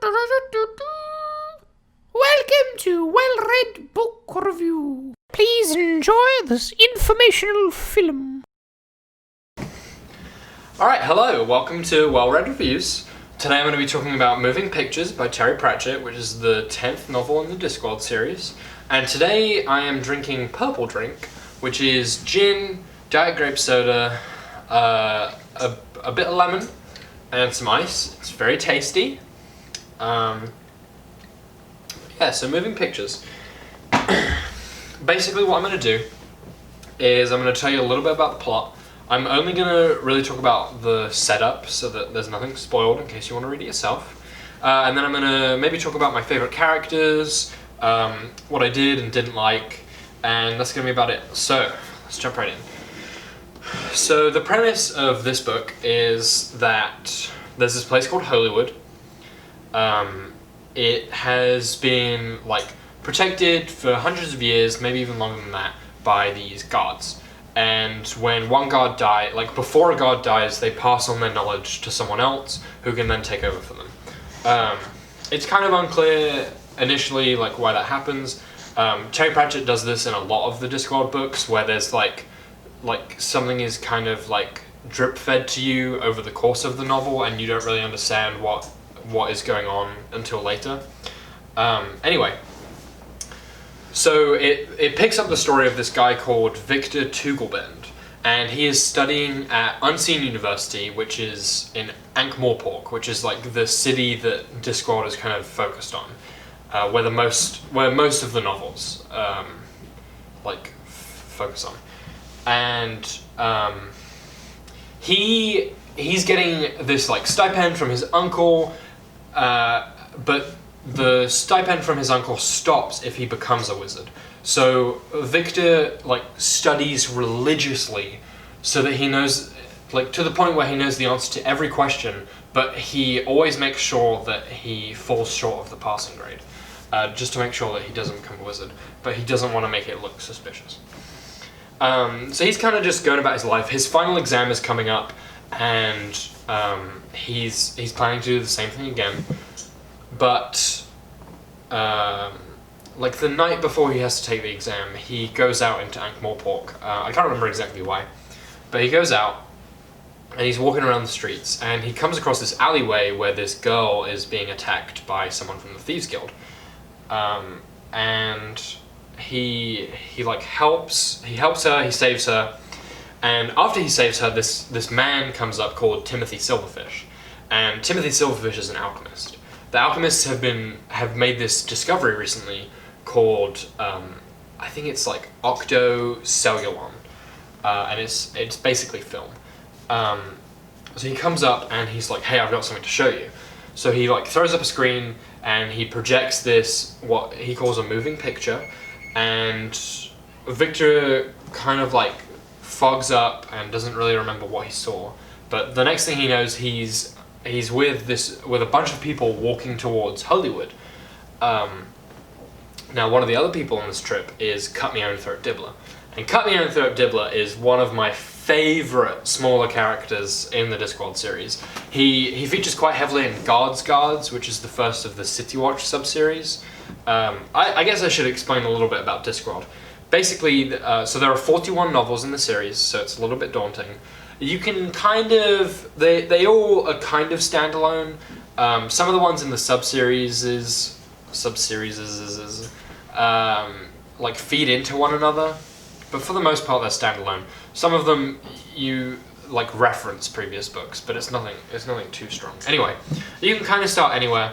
Welcome to Well-Read Book Review. Please enjoy this informational film. Alright, hello, welcome to Well-Read Reviews. Today I'm going to be talking about Moving Pictures by Terry Pratchett, which is the 10th novel in the Discworld series. And today I am drinking Purple Drink, which is gin, diet grape soda, a bit of lemon, and some ice. It's very tasty. So Moving Pictures. Basically what I'm going to do is I'm going to tell you a little bit about the plot. I'm only going to really talk about the setup so that there's nothing spoiled in case you want to read it yourself. And then I'm going to maybe talk about my favorite characters, what I did and didn't like, and that's going to be about it. So, let's jump right in. So the premise of this book is that there's this place called Hollywood. It has been protected for hundreds of years, maybe even longer than that, by these guards. And when one guard dies, before a guard dies, they pass on their knowledge to someone else who can then take over for them. It's kind of unclear initially why that happens. Terry Pratchett does this in a lot of the Discworld books, where there's something is kind of drip fed to you over the course of the novel, and you don't really understand what is going on until later. Anyway, so it picks up the story of this guy called Victor Tugelbend, and he is studying at Unseen University, which is in Ankh-Morpork, which is the city that Discworld is kind of focused on, where most of the novels focus on. And he's getting this stipend from his uncle, but the stipend from his uncle stops if he becomes a wizard. So Victor studies religiously so that he knows, to the point where he knows the answer to every question, but he always makes sure that he falls short of the passing grade, just to make sure that he doesn't become a wizard, but he doesn't want to make it look suspicious. So he's kind of just going about his life. His final exam is coming up, and he's planning to do the same thing again. But the night before he has to take the exam, he goes out into Ankh-Morpork. I can't remember exactly why, but he goes out and he's walking around the streets, and he comes across this alleyway where this girl is being attacked by someone from the Thieves Guild, and he helps her, he saves her, and after he saves her, this man comes up called Timothy Silverfish, and Timothy Silverfish is an alchemist. The alchemists have made this discovery recently called I think it's octocellulon, and it's basically film. So he comes up and he's like, "Hey, I've got something to show you." So he throws up a screen and he projects this, what he calls a moving picture, and Victor kind of fogs up and doesn't really remember what he saw. But the next thing he knows, he's with a bunch of people walking towards Hollywood. Now, one of the other people on this trip is Cut Me Own Throat Dibbler, and Cut Me Own Throat Dibbler is one of my favorite smaller characters in the Discworld series. He features quite heavily in Guards, which is the first of the City Watch sub-series. I guess I should explain a little bit about Discworld. Basically, so there are 41 novels in the series, so it's a little bit daunting. You can they all are kind of standalone. Some of the ones in the subseries feed into one another, but for the most part they're standalone. Some of them you reference previous books, but it's nothing too strong. Anyway, you can kind of start anywhere.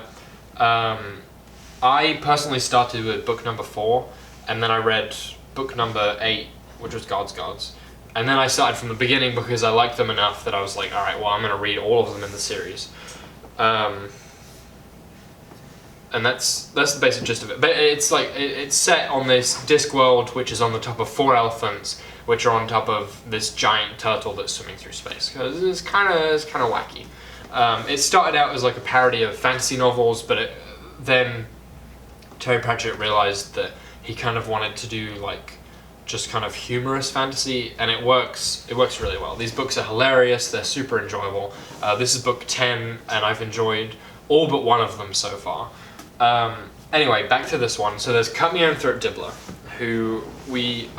I personally started with book number 4, and then I read book number 8, which was Guards. And then I started from the beginning because I liked them enough that I was like, alright, well, I'm going to read all of them in the series. And that's the basic gist of it. But it's set on this Discworld, which is on the top of 4 elephants, which are on top of this giant turtle that's swimming through space. Because it's kind of wacky. It started out as a parody of fantasy novels, but then Terry Pratchett realized that he kind of wanted to do just kind of humorous fantasy, and it works really well. These books are hilarious, they're super enjoyable. This is book 10, and I've enjoyed all but one of them so far. Anyway, back to this one. So there's Cut Me Own Throat Dibbler, who we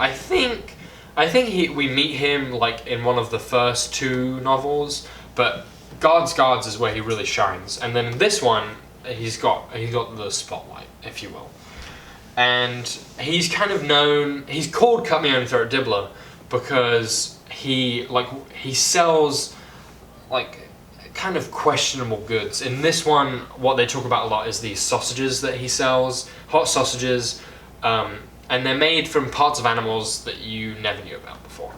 meet him like in one of the first two novels, but Guards is where he really shines. And then in this one, he's got the spotlight, if you will. And he's kind of known. He's called Cut Me Own Throat Dibbler because he sells like kind of questionable goods. In this one, what they talk about a lot is these sausages that he sells, hot sausages, and they're made from parts of animals that you never knew about before.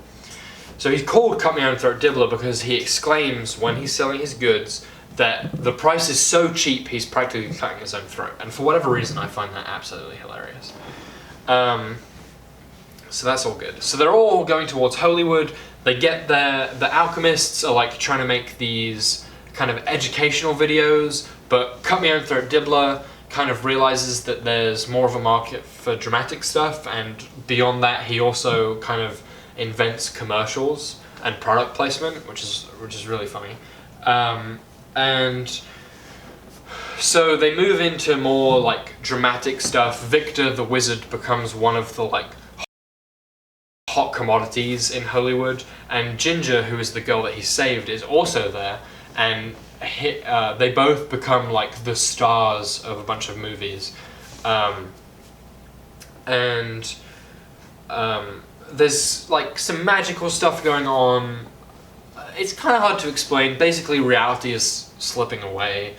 So he's called Cut Me Own Throat Dibbler because he exclaims when he's selling his goods that the price is so cheap he's practically cutting his own throat. And for whatever reason, I find that absolutely hilarious. So that's all good. So they're all going towards Hollywood. They get there. The alchemists are like trying to make these kind of educational videos, but Cut Me Own Throat Dibbler kind of realizes that there's more of a market for dramatic stuff, and beyond that, he also kind of invents commercials and product placement, which is really funny. And so they move into more like dramatic stuff. Victor the Wizard becomes one of the like hot commodities in Hollywood, and Ginger, who is the girl that he saved, is also there, and they both become like the stars of a bunch of movies. There's like some magical stuff going on. It's kind of hard to explain. Basically, reality is slipping away,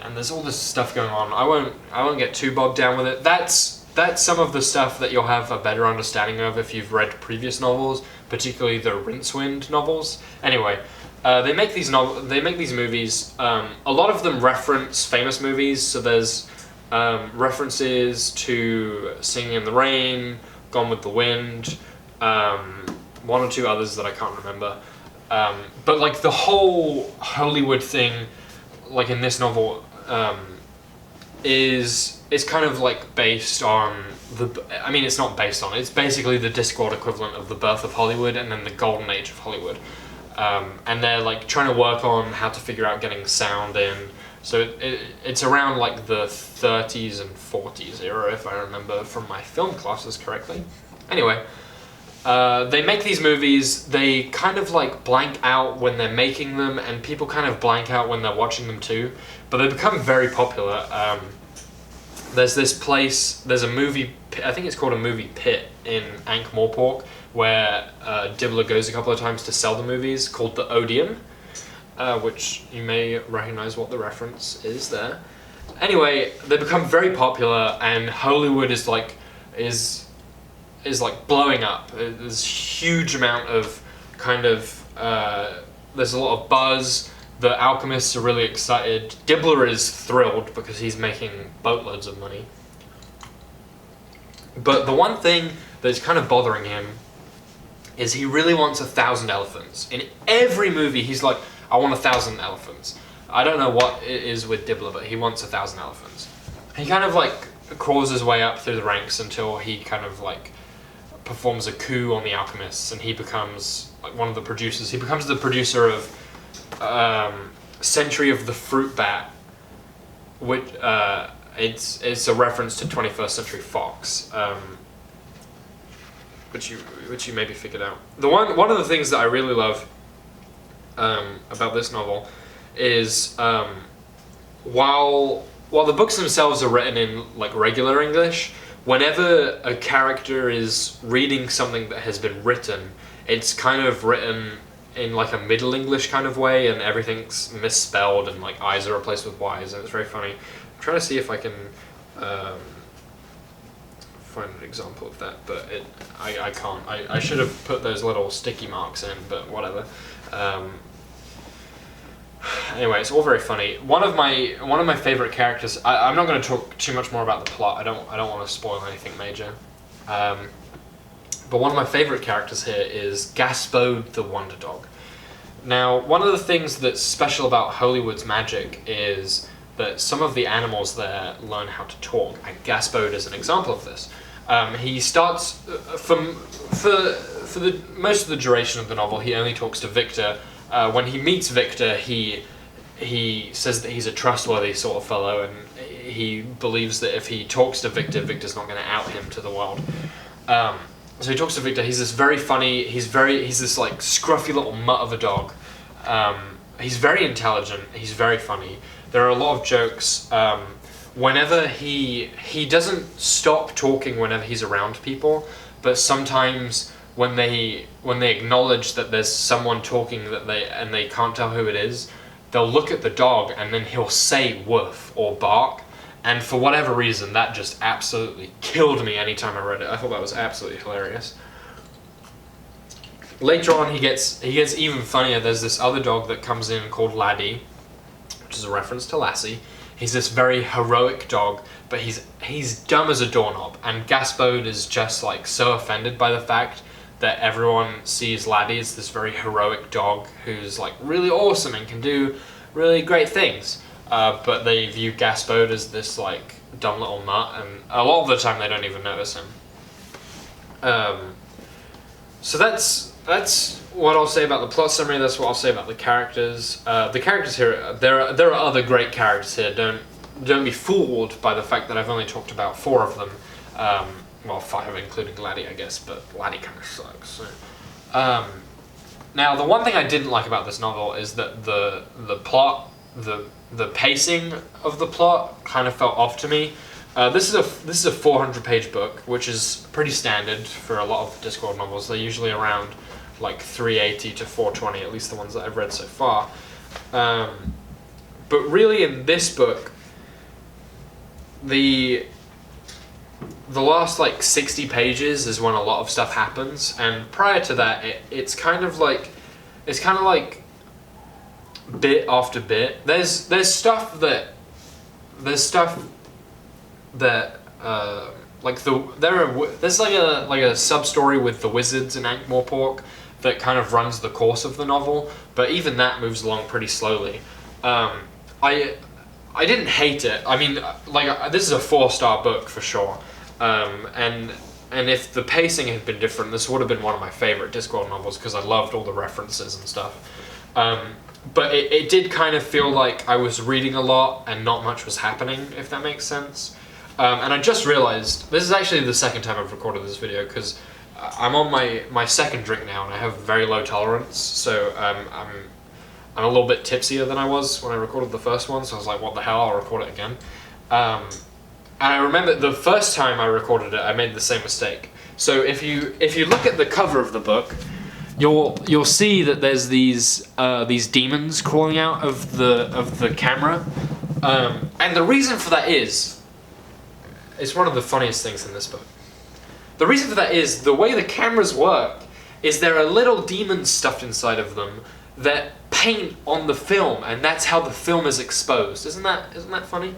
and there's all this stuff going on. I won't get too bogged down with it. That's some of the stuff that you'll have a better understanding of if you've read previous novels, particularly the Rincewind novels. Anyway, they make these movies. A lot of them reference famous movies. So there's references to Singing in the Rain, Gone with the Wind, one or two others that I can't remember. But like the whole Hollywood thing, like in this novel, is kind of like based on it's not based on, it's basically the Discworld equivalent of the birth of Hollywood and then the golden age of Hollywood. And they're like trying to work on how to figure out getting sound in. So it's around like the 30s and 40s era, if I remember from my film classes correctly. Anyway, they make these movies. They kind of like blank out when they're making them, and people kind of blank out when they're watching them too. But they become very popular. There's this place, there's a movie, I think it's called a movie pit in Ankh-Morpork, where Dibbler goes a couple of times to sell the movies, called the Odeon, which you may recognize what the reference is there. Anyway, they become very popular, and Hollywood is like blowing up. There's a huge amount of kind of there's a lot of buzz. The alchemists are really excited. Dibbler is thrilled because he's making boatloads of money. But the one thing that's kind of bothering him is he really wants 1,000 elephants. In every movie, he's like, I want 1,000 elephants. I don't know what it is with Dibbler, but he wants 1,000 elephants. He kind of like crawls his way up through the ranks until he kind of like performs a coup on the alchemists, and he becomes like one of the producers. He becomes the producer of Century of the Fruit Bat, which it's a reference to 21st Century Fox, which you maybe figured out. One of the things that I really love about this novel is while the books themselves are written in like regular English, whenever a character is reading something that has been written, it's kind of written in like a Middle English kind of way, and everything's misspelled, and like I's are replaced with Y's, and it's very funny. I'm trying to see if I can find an example of that, but I can't. I should have put those little sticky marks in, but whatever. Anyway, it's all very funny. One of my favorite characters. I'm not going to talk too much more about the plot. I don't want to spoil anything major. But one of my favorite characters here is Gaspode the Wonder Dog. Now, one of the things that's special about Hollywood's magic is that some of the animals there learn how to talk, and Gaspode is an example of this. He starts for most of the duration of the novel. He only talks to Victor. When he meets Victor, he he says that he's a trustworthy sort of fellow, and he believes that if he talks to Victor, Victor's not going to out him to the world. So he talks to Victor. He's this very funny. He's this like scruffy little mutt of a dog. He's very intelligent. He's very funny. There are a lot of jokes. Whenever he doesn't stop talking whenever he's around people, but sometimes when they acknowledge that there's someone talking that they can't tell who it is, they'll look at the dog and then he'll say woof or bark. And for whatever reason, that just absolutely killed me anytime I read it. I thought that was absolutely hilarious. Later on, he gets even funnier. There's this other dog that comes in called Laddie, which is a reference to Lassie. He's this very heroic dog, but he's dumb as a doorknob. And Gaspode is just like so offended by the fact that everyone sees Laddie as this very heroic dog who's like really awesome and can do really great things. But they view Gaspode as this like dumb little mutt, and a lot of the time they don't even notice him. So that's what I'll say about the plot summary. That's what I'll say about the characters. The characters here, there are other great characters here. Don't be fooled by the fact that I've only talked about 4 of them. Well, 5 including Laddie, I guess, but Laddie kind of sucks. So. Now, the one thing I didn't like about this novel is that the plot, the pacing of the plot kind of felt off to me. This is a 400-page book, which is pretty standard for a lot of Discworld novels. They're usually around like 380 to 420, at least the ones that I've read so far. But really, in this book, the last like 60 pages is when a lot of stuff happens, and prior to that, it's kind of like bit after bit. There's stuff that there's like a sub story with the wizards in Ankh-Morpork that kind of runs the course of the novel, but even that moves along pretty slowly. I didn't hate it. I mean, like, this is a 4-star book for sure. And if the pacing had been different, this would have been one of my favorite Discworld novels because I loved all the references and stuff. But it did kind of feel like I was reading a lot and not much was happening, if that makes sense. And I just realized, this is actually the second time I've recorded this video because I'm on my second drink now and I have very low tolerance, so I'm a little bit tipsier than I was when I recorded the first one, so I was like, what the hell, I'll record it again. And I remember the first time I recorded it, I made the same mistake. So if you look at the cover of the book, you'll see that there's these demons crawling out of the camera, and the reason for that is it's one of the funniest things in this book. The reason for that is the way the cameras work is there are little demons stuffed inside of them that paint on the film, and that's how the film is exposed. Isn't that funny?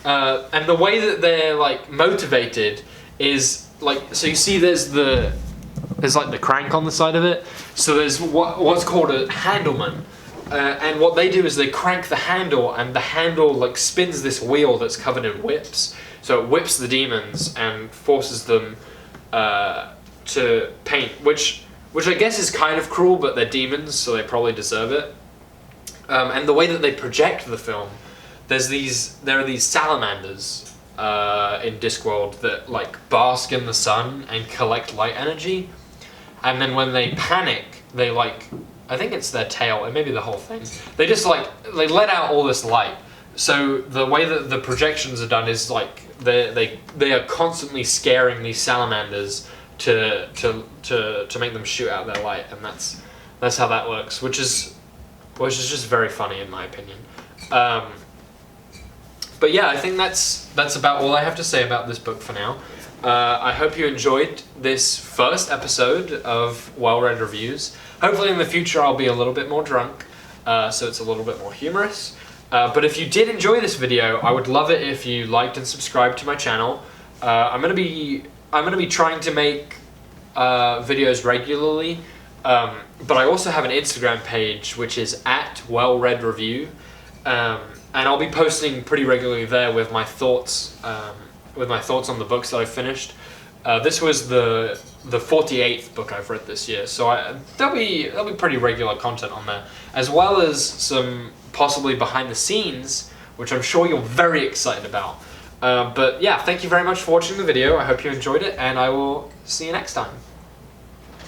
And the way that they're like motivated is like, so you see there's like the crank on the side of it. So there's what's called a handleman, and what they do is they crank the handle, and the handle like spins this wheel that's covered in whips. So it whips the demons and forces them to paint, which I guess is kind of cruel, but they're demons, so they probably deserve it. And the way that they project the film, there are these salamanders in Discworld that like bask in the sun and collect light energy, and then when they panic, they like, I think it's their tail, it may be the whole thing, they just like, they let out all this light. So the way that the projections are done is like they are constantly scaring these salamanders to make them shoot out their light, and that's how that works, which is just very funny in my opinion. But yeah, I think that's about all I have to say about this book for now. I hope you enjoyed this first episode of Well-Read Reviews. Hopefully in the future I'll be a little bit more drunk, so it's a little bit more humorous. But if you did enjoy this video, I would love it if you liked and subscribed to my channel. I'm gonna be trying to make videos regularly, but I also have an Instagram page which is @WellReadReview, and I'll be posting pretty regularly there with my thoughts on the books that I've finished. This was the 48th book I've read this year, so there'll be pretty regular content on there, as well as some possibly behind the scenes, which I'm sure you're very excited about. But yeah, thank you very much for watching the video. I hope you enjoyed it, and I will see you next time.